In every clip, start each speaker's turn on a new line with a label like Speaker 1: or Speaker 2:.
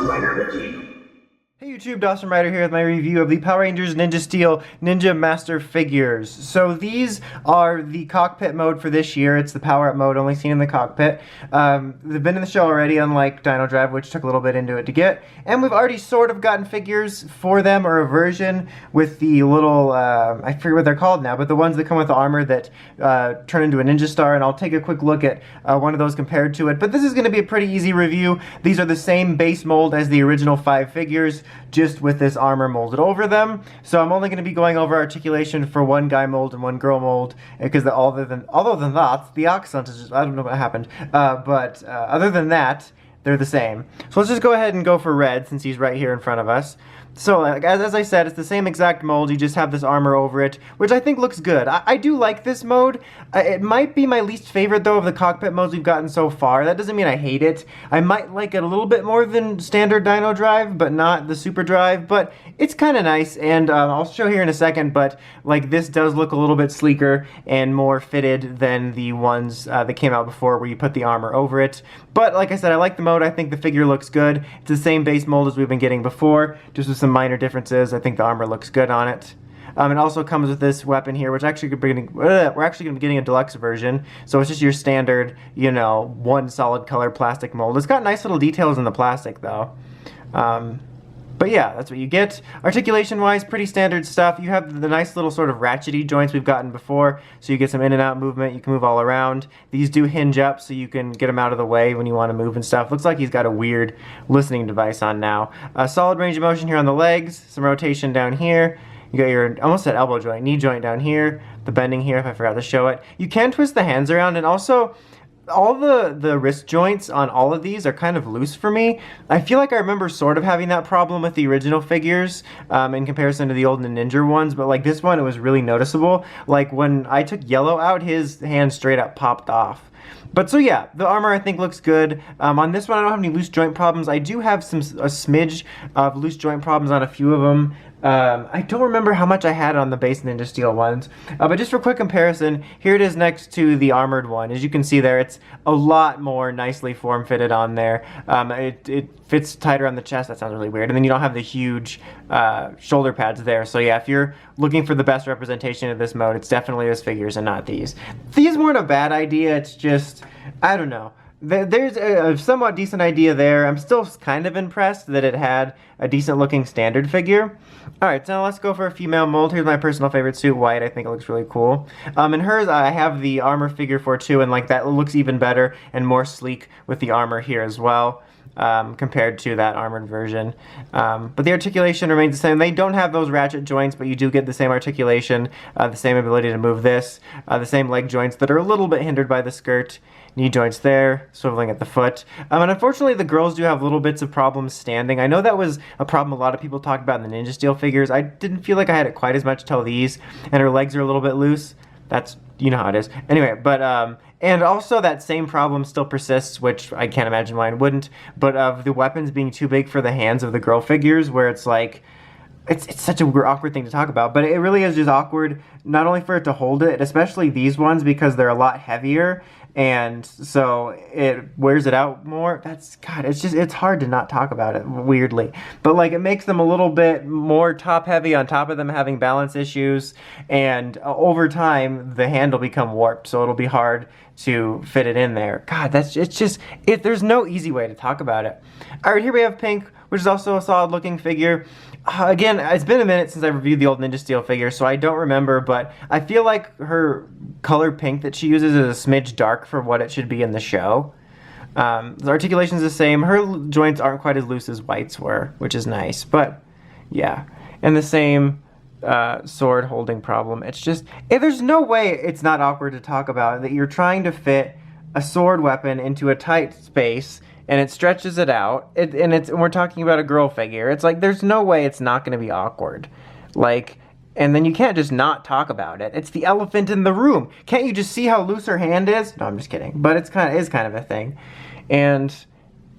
Speaker 1: Dawson Rider Wiki.
Speaker 2: Hey YouTube, Dawson Rider here with my review of the Power Rangers Ninja Steel Ninja Master figures. So these are the cockpit mode for this year. It's the power up mode, only seen in the cockpit. They've been in the show already, unlike Dino Drive, which took a little bit into it to get. And we've already sort of gotten figures for them, or a version with the little, I forget what they're called now, but the ones that come with the armor that turn into a ninja star, and I'll take a quick look at one of those compared to it. But this is going to be a pretty easy review. These are the same base mold as the original 5 figures, just with this armor molded over them. So I'm only going to be going over articulation for one guy mold and one girl mold, because other than that, the accent is just, I don't know what happened. But other than that, they're the same. So let's just go ahead and go for red, since he's right here in front of us. So, as I said, it's the same exact mold, you just have this armor over it, which I think looks good. I do like this mode. It might be my least favorite, though, of the cockpit modes we've gotten so far. That doesn't mean I hate it. I might like it a little bit more than standard Dino Drive, but not the Super Drive, but it's kind of nice, and I'll show here in a second, but like this does look a little bit sleeker and more fitted than the ones that came out before where you put the armor over it. But like I said, I like the mode. I think the figure looks good. It's the same base mold as we've been getting before, just with some minor differences. I think the armor looks good on it. It also comes with this weapon here, which actually we're actually going to be getting a deluxe version. So it's just your standard, you know, one solid color plastic mold. It's got nice little details in the plastic, though. But yeah, that's what you get. Articulation-wise, pretty standard stuff. You have the nice little sort of ratchety joints we've gotten before, so you get some in and out movement. You can move all around. These do hinge up, so you can get them out of the way when you want to move and stuff. Looks like he's got a weird listening device on now. Solid range of motion here on the legs, some rotation down here. You got your, almost that elbow joint, knee joint down here, the bending here if I forgot to show it. You can twist the hands around, and also all the wrist joints on all of these are kind of loose for me. I feel like I remember sort of having that problem with the original figures in comparison to the old Ninja ones, but like this one, it was really noticeable. Like when I took Yellow out, his hand straight up popped off. But so yeah, the armor I think looks good. On this one, I don't have any loose joint problems. I do have a smidge of loose joint problems on a few of them. I don't remember how much I had on the base Ninja Steel ones, but just for quick comparison, here it is next to the armored one. As you can see there, it's a lot more nicely form-fitted on there. It fits tighter on the chest. That sounds really weird. And then you don't have the huge shoulder pads there. So yeah, if you're looking for the best representation of this mode, it's definitely those figures and not these. These weren't a bad idea. It's just, I don't know. There's a somewhat decent idea there. I'm still kind of impressed that it had a decent looking standard figure. Alright, so now let's go for a female mold. Here's my personal favorite suit, white. I think it looks really cool. In hers, I have the armor figure for too, and like that looks even better and more sleek with the armor here as well. Compared to that armored version. But the articulation remains the same. They don't have those ratchet joints, but you do get the same articulation, the same ability to move this, the same leg joints that are a little bit hindered by the skirt, knee joints there, swiveling at the foot. And unfortunately, the girls do have little bits of problems standing. I know that was a problem a lot of people talked about in the Ninja Steel figures. I didn't feel like I had it quite as much till these, and her legs are a little bit loose. That's, you know how it is. Anyway, but, and also that same problem still persists, which I can't imagine why it wouldn't, but of the weapons being too big for the hands of the girl figures, where it's like, it's such a awkward thing to talk about, but it really is just awkward, not only for it to hold it, especially these ones, because they're a lot heavier, and so it wears it out more. God, it's hard to not talk about it, weirdly. But like, it makes them a little bit more top heavy on top of them having balance issues, and over time, the hand will become warped, so it'll be hard to fit it in there. God, there's no easy way to talk about it. Alright, here we have Pink, which is also a solid looking figure. Again, it's been a minute since I reviewed the old Ninja Steel figure, so I don't remember, but I feel like her color pink that she uses is a smidge dark for what it should be in the show. The articulation is the same. Her joints aren't quite as loose as White's were, which is nice, but yeah. And the same sword holding problem. It's just, there's no way it's not awkward to talk about that you're trying to fit a sword weapon into a tight space, and it stretches it out, and we're talking about a girl figure. It's like, there's no way it's not going to be awkward. Like, and then you can't just not talk about it. It's the elephant in the room. Can't you just see how loose her hand is? No, I'm just kidding. But it's kind of a thing. And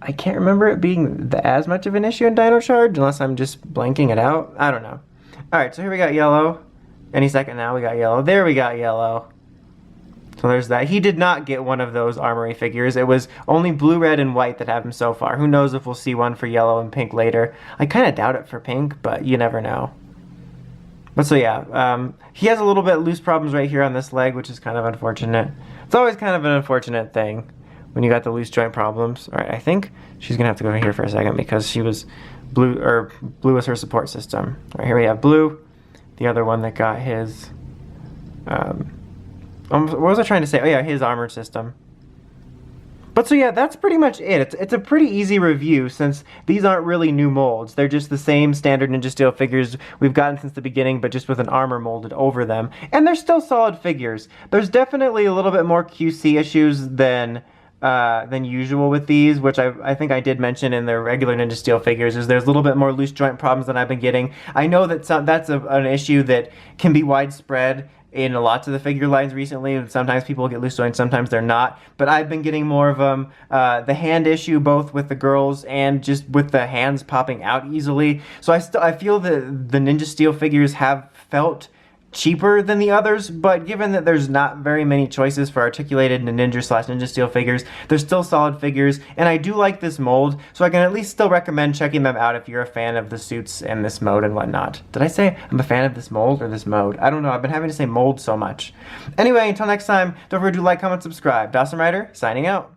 Speaker 2: I can't remember it being as much of an issue in Dino Charge, unless I'm just blanking it out. I don't know. Alright, so here we got Yellow. Any second now, we got Yellow. There we got Yellow. So there's that. He did not get one of those armory figures. It was only blue, red, and white that have him so far. Who knows if we'll see one for yellow and pink later. I kind of doubt it for pink, but you never know. But so yeah, he has a little bit loose problems right here on this leg, which is kind of unfortunate. It's always kind of an unfortunate thing when you got the loose joint problems. All right, I think she's gonna have to go here for a second because she was blue was her support system. All right, here we have blue, the other one that got his, what was I trying to say? Oh yeah, his armor system. But so yeah, that's pretty much it. It's a pretty easy review since these aren't really new molds. They're just the same standard Ninja Steel figures we've gotten since the beginning, but just with an armor molded over them. And they're still solid figures. There's definitely a little bit more QC issues than usual with these, which I think I did mention in the regular Ninja Steel figures, is there's a little bit more loose joint problems than I've been getting. I know that that's an issue that can be widespread in lots of the figure lines recently, and sometimes people get loose joints, sometimes they're not, but I've been getting more of them. The hand issue, both with the girls and just with the hands popping out easily. So I feel that the Ninja Steel figures have felt cheaper than the others, but given that there's not very many choices for articulated Ninja Steel figures, they're still solid figures, and I do like this mold, so I can at least still recommend checking them out if you're a fan of the suits and this mode and whatnot. Did I say I'm a fan of this mold or this mode? I don't know, I've been having to say mold so much. Anyway, until next time, don't forget to like, comment, subscribe. Dawson Rider, signing out.